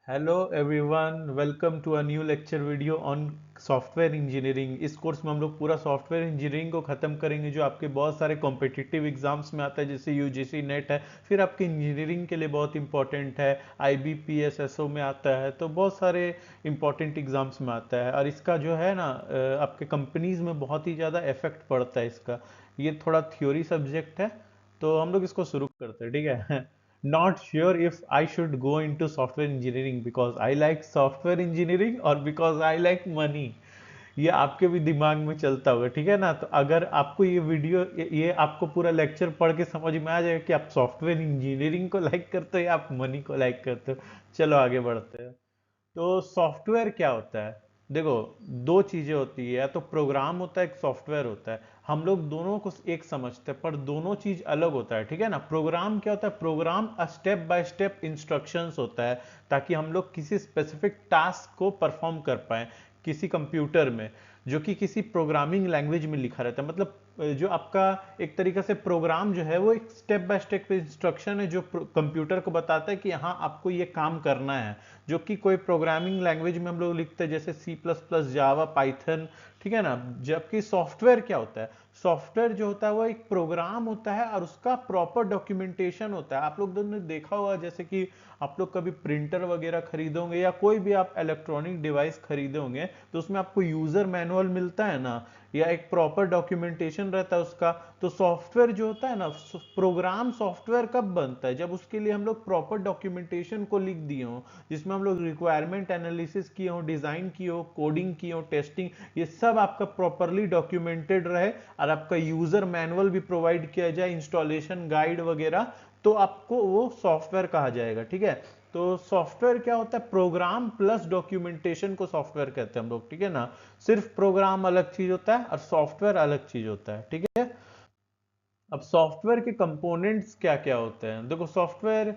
Hello everyone, welcome to a new lecture video on software engineering. इस course में हम लोग पूरा सॉफ्टवेयर इंजीनियरिंग को ख़त्म करेंगे जो आपके बहुत सारे कॉम्पिटिटिव एग्जाम्स में आता है, जैसे यूजीसी नेट है, फिर आपके इंजीनियरिंग के लिए बहुत इंपॉर्टेंट है, आईबीपीएस एसओ में आता है, तो बहुत सारे इंपॉर्टेंट एग्जाम्स में आता है। और इसका जो है ना आपके कंपनीज में बहुत ही ज़्यादा इफेक्ट पड़ता है इसका। ये थोड़ा थ्योरी सब्जेक्ट है, तो हम लोग इसको शुरू करते हैं, ठीक है। Not sure if I should go into software engineering because I like software engineering or because I like money। ये आपके भी दिमाग में चलता होगा, ठीक है ना। तो अगर आपको ये वीडियो ये आपको पूरा लेक्चर पढ़ के समझ में आ जाएगा कि आप सॉफ्टवेयर इंजीनियरिंग को लाइक करते हो या आप मनी को लाइक करते हो। चलो आगे बढ़ते हैं। तो सॉफ्टवेयर क्या होता है? देखो, दो चीजें होती है, या तो प्रोग्राम होता है, एक सॉफ्टवेयर होता है। हम लोग दोनों को एक समझते हैं, पर दोनों चीज अलग होता है, ठीक है ना। प्रोग्राम क्या होता है? Program step by step instructions होता है, ताकि हम लोग किसी स्पेसिफिक टास्क को परफॉर्म कर पाए किसी कंप्यूटर में, जो कि किसी प्रोग्रामिंग लैंग्वेज में लिखा रहता है। मतलब जो आपका एक तरीके से प्रोग्राम जो है वो एक स्टेप बाय स्टेप इंस्ट्रक्शन है जो कंप्यूटर को बताता है कि हाँ आपको ये काम करना है, जो कि कोई प्रोग्रामिंग लैंग्वेज में हम लोग लिखते हैं, जैसे सी प्लस प्लस, जावा, पाइथन, ठीक है ना। जबकि सॉफ्टवेयर क्या होता है? सॉफ्टवेयर जो होता है वो एक प्रोग्राम होता है और उसका प्रॉपर डॉक्यूमेंटेशन होता है। आप लोग ने देखा होगा, जैसे कि आप लोग कभी प्रिंटर वगैरह खरीदोगे या कोई भी आप इलेक्ट्रॉनिक डिवाइस खरीदोगे, तो उसमें आपको यूजर मैनुअल मिलता है ना, या एक प्रॉपर डॉक्यूमेंटेशन रहता है उसका। तो सॉफ्टवेयर जो होता है ना, प्रोग्राम सॉफ्टवेयर कब बनता है? जब उसके लिए हम लोग प्रॉपर डॉक्यूमेंटेशन को लिख दिए हो, जिसमें हम लोग रिक्वायरमेंट एनालिसिस किए हो, डिजाइन किए हो, कोडिंग किए हो, टेस्टिंग, ये सब आपका प्रॉपरली डॉक्यूमेंटेड रहे, और आपका यूजर मैनुअल भी प्रोवाइड किया जाए, इंस्टॉलेशन गाइड वगैरह, तो आपको वो सॉफ्टवेयर कहा जाएगा, ठीक है। तो सॉफ्टवेयर क्या होता है? प्रोग्राम प्लस डॉक्यूमेंटेशन को सॉफ्टवेयर कहते हैं हम लोग, ठीक है ना। सिर्फ प्रोग्राम अलग चीज होता है और सॉफ्टवेयर अलग चीज होता है, ठीक है। अब सॉफ्टवेयर के कंपोनेंट्स क्या क्या होते हैं? देखो, सॉफ्टवेयर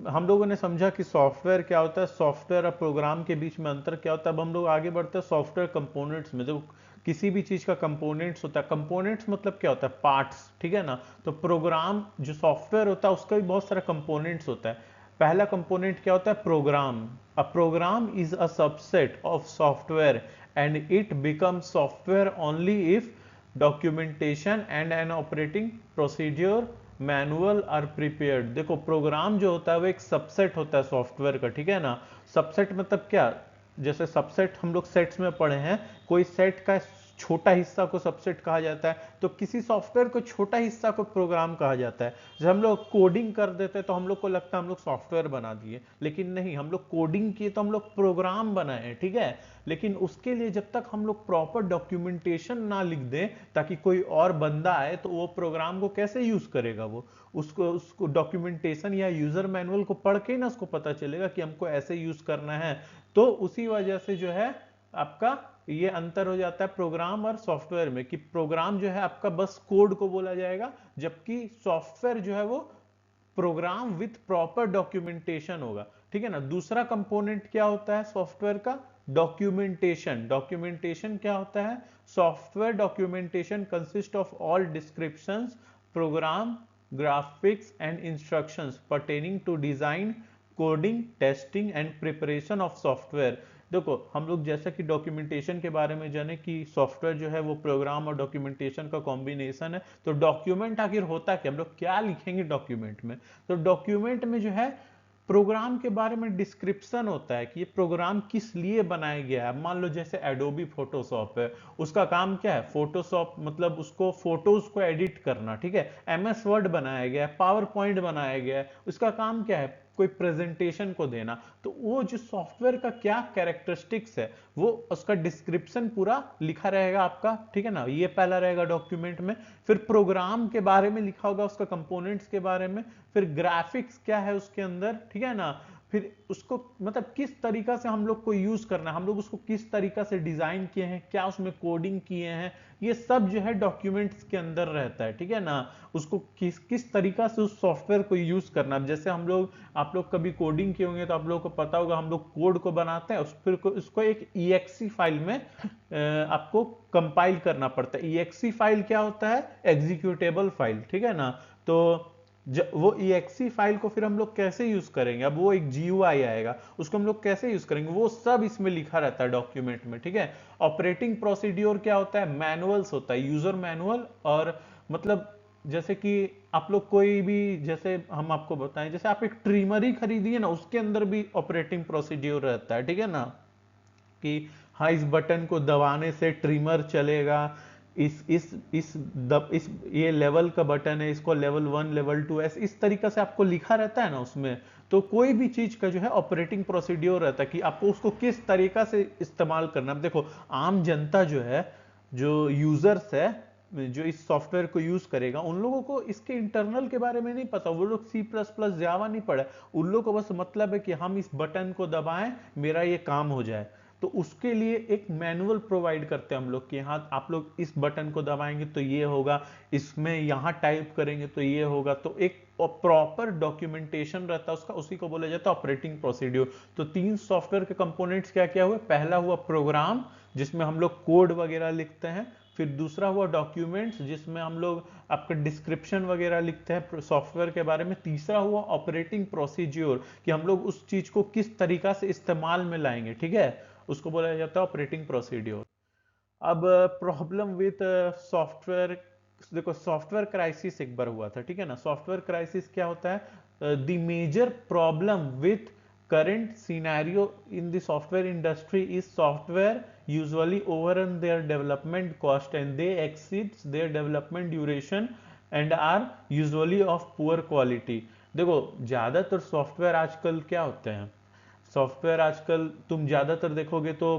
हम लोगों ने समझा कि सॉफ्टवेयर क्या होता है, सॉफ्टवेयर और प्रोग्राम के बीच में अंतर क्या होता है। अब हम लोग आगे बढ़ते हैं सॉफ्टवेयर कंपोनेंट्स में। देखो, किसी भी चीज का कंपोनेंट्स होता है। कंपोनेंट्स मतलब क्या होता है? पार्ट्स, ठीक है ना। तो प्रोग्राम जो सॉफ्टवेयर होता है उसका भी बहुत सारा कंपोनेंट्स होता है। पहला कंपोनेंट क्या होता है? Program. A program is a subset of software and it becomes software only if documentation and an operating procedure manual are prepared. देखो, प्रोग्राम जो होता है वो एक सबसेट होता है सॉफ्टवेयर का, ठीक है ना। सबसेट मतलब क्या? जैसे सबसेट हम लोग सेट्स में पढ़े हैं, कोई सेट का छोटा हिस्सा को सबसेट कहा जाता है, तो किसी सॉफ्टवेयर को छोटा हिस्सा को प्रोग्राम कहा जाता है। जब हम लोग कोडिंग कर देते हैं तो हम लोग को लगता है हम लोग सॉफ्टवेयर बना दिए, लेकिन नहीं, हम लोग कोडिंग किए तो हम लोग प्रोग्राम बनाए, ठीक है। लेकिन उसके लिए जब तक हम लोग प्रॉपर डॉक्यूमेंटेशन ना लिख दें, ताकि कोई और बंदा आए तो वो प्रोग्राम को कैसे यूज करेगा, वो उसको उसको डॉक्यूमेंटेशन या यूजर मैनुअल को पढ़ के ही ना उसको पता चलेगा कि हमको ऐसे यूज करना है। तो उसी वजह से जो है आपका ये अंतर हो जाता है प्रोग्राम और सॉफ्टवेयर में, कि प्रोग्राम जो है आपका बस कोड को बोला जाएगा, जबकि सॉफ्टवेयर जो है वो प्रोग्राम विथ प्रॉपर डॉक्यूमेंटेशन होगा, ठीक है ना। दूसरा कंपोनेंट क्या होता है सॉफ्टवेयर का? डॉक्यूमेंटेशन। डॉक्यूमेंटेशन क्या होता है? Software documentation consist of all descriptions, program, graphics and instructions pertaining to design, coding, testing and preparation of software. देखो, हम लोग जैसा कि डॉक्यूमेंटेशन के बारे में जाने कि सॉफ्टवेयर जो है वो प्रोग्राम और डॉक्यूमेंटेशन का कॉम्बिनेशन है। तो डॉक्यूमेंट आखिर होता क्या? हम लोग क्या लिखेंगे डॉक्यूमेंट में? तो डॉक्यूमेंट में जो है प्रोग्राम के बारे में डिस्क्रिप्शन होता है कि ये प्रोग्राम किस लिए बनाया गया है। मान लो जैसे एडोबी फोटोशॉप है, उसका काम क्या है? फोटोशॉप मतलब उसको फोटोज को एडिट करना, ठीक है। एमएस वर्ड बनाया गया है, पावर पॉइंट बनाया गया है, उसका काम क्या है? कोई प्रेजेंटेशन को देना। तो वो जो सॉफ्टवेयर का क्या कैरेक्टरिस्टिक्स है, वो उसका डिस्क्रिप्शन पूरा लिखा रहेगा आपका, ठीक है ना। ये पहला रहेगा डॉक्यूमेंट में। फिर प्रोग्राम के बारे में लिखा होगा, उसका कंपोनेंट्स के बारे में। फिर ग्राफिक्स क्या है उसके अंदर, ठीक है ना। फिर उसको मतलब किस तरीका से हम लोग को यूज करना है, हम लोग उसको किस तरीका से डिजाइन किए हैं, क्या उसमें कोडिंग किए हैं, ये सब जो है डॉक्यूमेंट्स के अंदर रहता है, ठीक है ना। उसको किस किस तरीका से उस सॉफ्टवेयर को यूज करना है। जैसे हम लोग, आप लोग कभी कोडिंग किए होंगे तो आप लोगों को पता होगा, हम लोग कोड को बनाते हैं, फिर उसको एक EXE फाइल में आपको कंपाइल करना पड़ता है। EXE फाइल क्या होता है? एग्जीक्यूटेबल फाइल, ठीक है ना। तो वो exe फाइल को फिर हम लोग कैसे यूज करेंगे, अब वो एक GUI आएगा, उसको हम लोग कैसे यूज करेंगे, वो सब इसमें लिखा रहता है डॉक्यूमेंट में, ठीक है। ऑपरेटिंग प्रोसीड्योर क्या होता है, मैनुअल्स होता है, यूजर मैनुअल। और मतलब जैसे कि आप लोग कोई भी, जैसे हम आपको बताएं, जैसे आप एक ट्रिमर ही खरीदिए ना, उसके अंदर भी ऑपरेटिंग प्रोसीड्योर रहता है, ठीक है ना, कि हाँ इस बटन को दबाने से ट्रिमर चलेगा, इस ये लेवल का बटन है, इसको लेवल 1 लेवल 2 ऐसे इस तरीका से आपको लिखा रहता है ना उसमें। तो कोई भी चीज का जो है ऑपरेटिंग प्रोसीड्योर रहता है कि आपको उसको किस तरीका से इस्तेमाल करना। अब देखो आम जनता जो है, जो यूजर्स है, जो इस सॉफ्टवेयर को यूज करेगा, उन लोगों को इसके इंटरनल के बारे में नहीं पता, वो लोग C++ जावा नहीं पढ़े, उन लोगों को बस मतलब है कि हम इस बटन को दबाएं मेरा ये काम हो जाए। तो उसके लिए एक मैनुअल प्रोवाइड करते हैं हम लोग कि हाँ आप लोग इस बटन को दबाएंगे तो ये होगा, इसमें यहाँ टाइप करेंगे तो ये होगा। तो एक प्रॉपर डॉक्यूमेंटेशन रहता है उसका, उसी को बोला जाता है ऑपरेटिंग प्रोसीड्यूर। तो 3 सॉफ्टवेयर के कंपोनेंट्स क्या क्या हुए, पहला हुआ प्रोग्राम जिसमें हम लोग कोड वगैरह लिखते हैं, फिर दूसरा हुआ डॉक्यूमेंट्स जिसमें हम लोग आपका डिस्क्रिप्शन वगैरह लिखते हैं सॉफ्टवेयर के बारे में, तीसरा हुआ ऑपरेटिंग प्रोसीड्योर कि हम लोग उस चीज को किस तरीका से इस्तेमाल में लाएंगे, ठीक है, उसको बोला जाता है ऑपरेटिंग प्रोसीड्योर। अब प्रॉब्लम विथ सॉफ्टवेयर, देखो सॉफ्टवेयर क्राइसिस एक बार हुआ था, ठीक है ना। सॉफ्टवेयर क्राइसिस क्या होता है, the major problem with current scenario in the software industry is software usually overrun their development cost and they exceed their development duration and are usually of poor quality। देखो ज्यादातर software आजकल क्या होते हैं, software आजकल तुम ज्यादातर देखोगे तो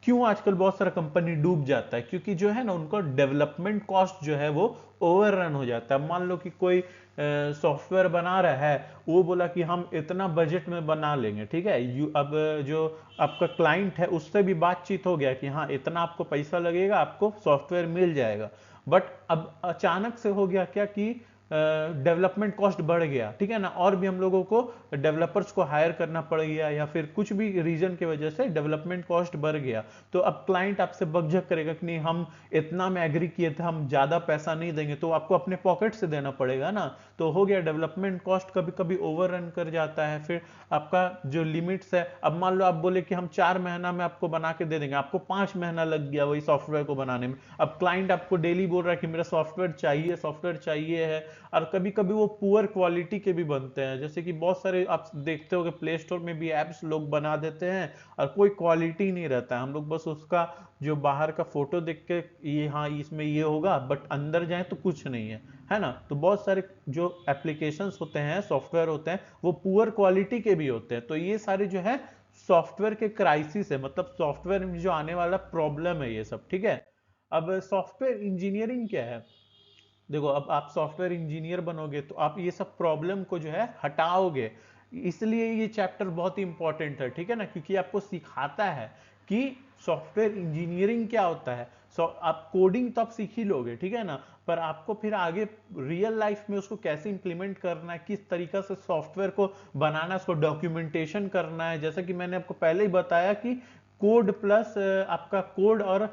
क्यों आजकल बहुत सारा कंपनी डूब जाता है, क्योंकि जो है ना उनको डेवलपमेंट कॉस्ट जो है वो ओवर रन हो जाता है। मान लो कि कोई सॉफ्टवेयर बना रहा है, वो बोला कि हम इतना बजट में बना लेंगे, ठीक है, अब जो आपका क्लाइंट है उससे भी बातचीत हो गया कि हाँ इतना आपको पैसा लगेगा, आपको सॉफ्टवेयर मिल जाएगा। बट अब अचानक से हो गया क्या कि डेवलपमेंट कॉस्ट बढ़ गया, ठीक है ना, और भी हम लोगों को डेवलपर्स को हायर करना पड़ गया या फिर कुछ भी रीजन की वजह से डेवलपमेंट कॉस्ट बढ़ गया। तो अब क्लाइंट आपसे बकझक करेगा कि नहीं हम इतना में एग्री किए थे, हम ज्यादा पैसा नहीं देंगे, तो आपको अपने पॉकेट से देना पड़ेगा ना। तो हो गया डेवलपमेंट कॉस्ट कभी कभी ओवर रन कर जाता है। फिर आपका जो लिमिट्स है, अब मान लो आप बोले कि हम 4 महीना में आपको बना के दे देंगे, आपको 5 महीना लग गया वही सॉफ्टवेयर को बनाने में। अब क्लाइंट आपको डेली बोल रहा है कि मेरा सॉफ्टवेयर चाहिए है। और कभी कभी वो पुअर क्वालिटी के भी बनते हैं, जैसे कि बहुत सारे आप देखते हो कि प्ले स्टोर में भी एप्स लोग बना देते हैं और कोई क्वालिटी नहीं रहता है, हम लोग बस उसका जो बाहर का फोटो देख के ये हाँ इसमें ये होगा, बट अंदर जाए तो कुछ नहीं है ना। तो बहुत सारे जो एप्लीकेशंस होते हैं, सॉफ्टवेयर होते हैं, वो पुअर क्वालिटी के भी होते हैं। तो ये सारे जो है सॉफ्टवेयर के क्राइसिस है, मतलब सॉफ्टवेयर में जो आने वाला प्रॉब्लम है ये सब, ठीक है। अब सॉफ्टवेयर इंजीनियरिंग क्या है, देखो अब आप सॉफ्टवेयर इंजीनियर बनोगे तो आप ये सब प्रॉब्लम को जो है हटाओगे, इसलिए ये चैप्टर बहुत ही इंपॉर्टेंट है, ठीक है ना, क्योंकि आपको सिखाता है कि सॉफ्टवेयर इंजीनियरिंग क्या होता है। आप कोडिंग तो आप सीख ही लोगे, ठीक है ना, पर आपको फिर आगे रियल लाइफ में उसको कैसे इंप्लीमेंट करना है, किस तरीका से सॉफ्टवेयर को बनाना है, उसको डॉक्यूमेंटेशन करना है। जैसा कि मैंने आपको पहले ही बताया कि कोड प्लस आपका कोड और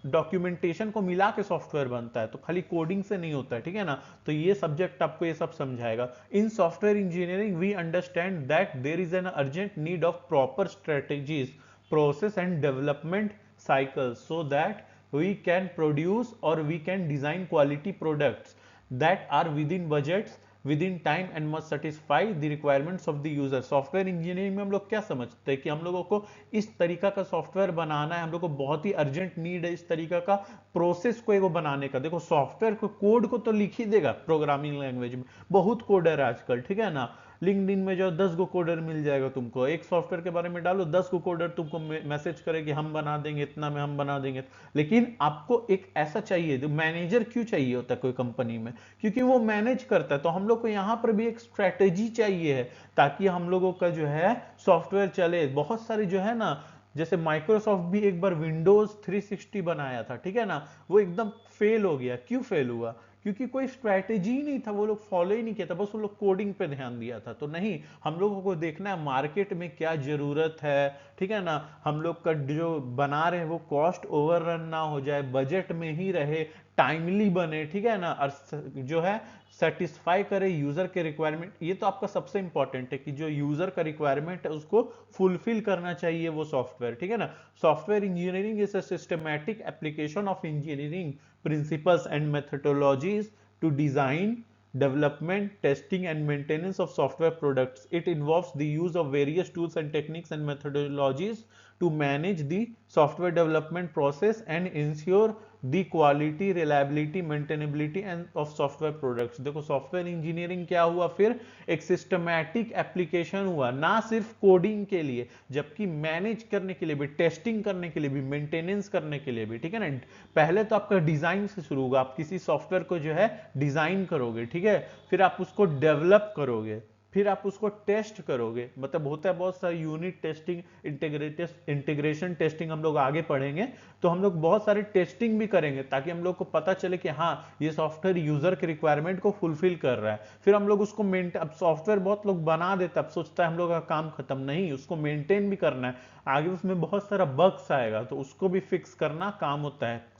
डॉक्यूमेंटेशन को मिला के सॉफ्टवेयर बनता है, तो खाली कोडिंग से नहीं होता है, ठीक है ना। तो ये सब्जेक्ट आपको ये सब समझाएगा। In software engineering we understand that there is an urgent need of proper strategies, process and development cycles so that we can produce or we can design quality products that are within budgets, within time and must satisfy the requirements of the user। Software engineering में हम लोग क्या समझते हैं कि हम लोगों को इस तरीका का सॉफ्टवेयर बनाना है, हम लोग को बहुत ही अर्जेंट नीड है इस तरीका का प्रोसेस को एगो बनाने का। देखो सॉफ्टवेयर को कोड को तो लिख ही देगा प्रोग्रामिंग लैंग्वेज में, बहुत कोडर है आजकल, ठीक है ना। लिंक्डइन में जो 10 गो कोडर मिल जाएगा तुमको, एक सॉफ्टवेयर के बारे में डालो 10 गो कोडर तुमको मैसेज करे कि हम बना देंगे इतना में, हम बना देंगे। लेकिन आपको एक ऐसा चाहिए, जो मैनेजर क्यों चाहिए होता है कोई कंपनी में, क्योंकि वो मैनेज करता है। तो हम लोग को यहाँ पर भी एक स्ट्रेटेजी चाहिए है ताकि हम लोगों का जो है सॉफ्टवेयर चले। बहुत सारे जो है ना, जैसे माइक्रोसॉफ्ट भी एक बार विंडोज 360 बनाया था, ठीक है ना, वो एकदम फेल हो गया। क्यों फेल हुआ, क्योंकि कोई स्ट्रैटेजी नहीं था, वो लोग फॉलो ही नहीं किया था, बस वो लोग कोडिंग पे ध्यान दिया था। तो नहीं, हम लोगों को देखना है मार्केट में क्या जरूरत है, ठीक है ना, हम लोग का जो बना रहे हैं वो कॉस्ट ओवररन ना हो जाए, बजट में ही रहे, टाइमली बने, ठीक है ना, और जो है सेटिस्फाई करे यूजर के रिक्वायरमेंट। ये तो आपका सबसे इंपॉर्टेंट है कि जो यूजर का रिक्वायरमेंट है उसको फुलफिल करना चाहिए वो सॉफ्टवेयर, ठीक है ना। Software engineering is a systematic application of engineering principles and methodologies to design, development, testing and maintenance of software products. It involves the use of various tools and techniques and methodologies to manage the software development process and ensure the quality, reliability, maintainability and of software products. देखो software engineering क्या हुआ फिर, एक systematic application हुआ, ना सिर्फ coding के लिए, जबकि मैनेज करने के लिए भी, टेस्टिंग करने के लिए भी, मेंटेनेंस करने के लिए भी, ठीक है ना। पहले तो आपका डिजाइन से शुरू होगा, आप किसी सॉफ्टवेयर को जो है डिजाइन करोगे, ठीक है, फिर आप उसको डेवलप करोगे, फिर आप उसको टेस्ट करोगे, मतलब होता है बहुत सारे यूनिट टेस्टिंग, इंटीग्रेशन टेस्टिंग हम लोग आगे पढ़ेंगे। तो हम लोग बहुत सारे टेस्टिंग भी करेंगे ताकि हम लोग को पता चले कि हाँ ये सॉफ्टवेयर यूजर के रिक्वायरमेंट को फुलफिल कर रहा है। फिर हम लोग उसको मेंटेन, अब सॉफ्टवेयर बहुत लोग बना देते, अब सोचता है हम लोग का काम खत्म, नहीं, उसको मेंटेन भी करना है, आगे उसमें बहुत सारा बग्स आएगा तो उसको भी फिक्स करना काम होता है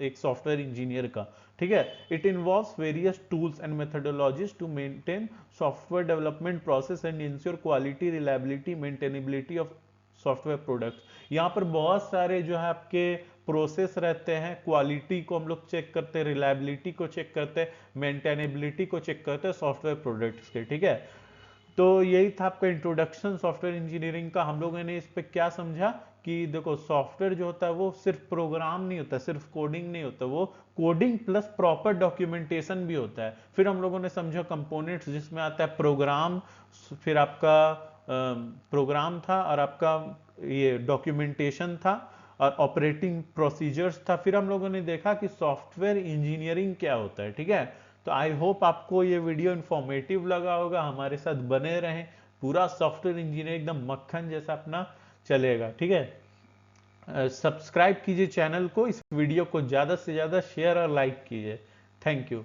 एक सॉफ्टवेयर इंजीनियर का, ठीक है। It involves various tools and methodologies to maintain software development process and ensure quality, reliability, maintainability of software products. यहाँ पर बहुत सारे जो है आपके प्रोसेस रहते हैं, क्वालिटी को हम लोग चेक करते हैं, रिलायबिलिटी को चेक करते हैं, मेंटेनेबिलिटी को चेक करते हैं सॉफ्टवेयर प्रोडक्ट्स के, ठीक है। तो यही था आपका इंट्रोडक्शन सॉफ्टवेयर इंजीनियरिंग का। हम लोगों ने इस पे क्या समझा कि देखो सॉफ्टवेयर जो होता है वो सिर्फ प्रोग्राम नहीं होता, सिर्फ कोडिंग नहीं होता, वो कोडिंग प्लस प्रॉपर डॉक्यूमेंटेशन भी होता है। फिर हम लोगों ने समझा कंपोनेंट्स, जिसमें आता है प्रोग्राम, फिर आपका प्रोग्राम था, और आपका ये डॉक्यूमेंटेशन था, और ऑपरेटिंग प्रोसीजर्स था। फिर हम लोगों ने देखा कि सॉफ्टवेयर इंजीनियरिंग क्या होता है, ठीक है। तो आई होप आपको ये वीडियो इंफॉर्मेटिव लगा होगा, हमारे साथ बने रहें, पूरा सॉफ्टवेयर इंजीनियर एकदम मक्खन जैसा अपना चलेगा, ठीक है। सब्सक्राइब कीजिए चैनल को, इस वीडियो को ज्यादा से ज्यादा शेयर और लाइक कीजिए। Thank you.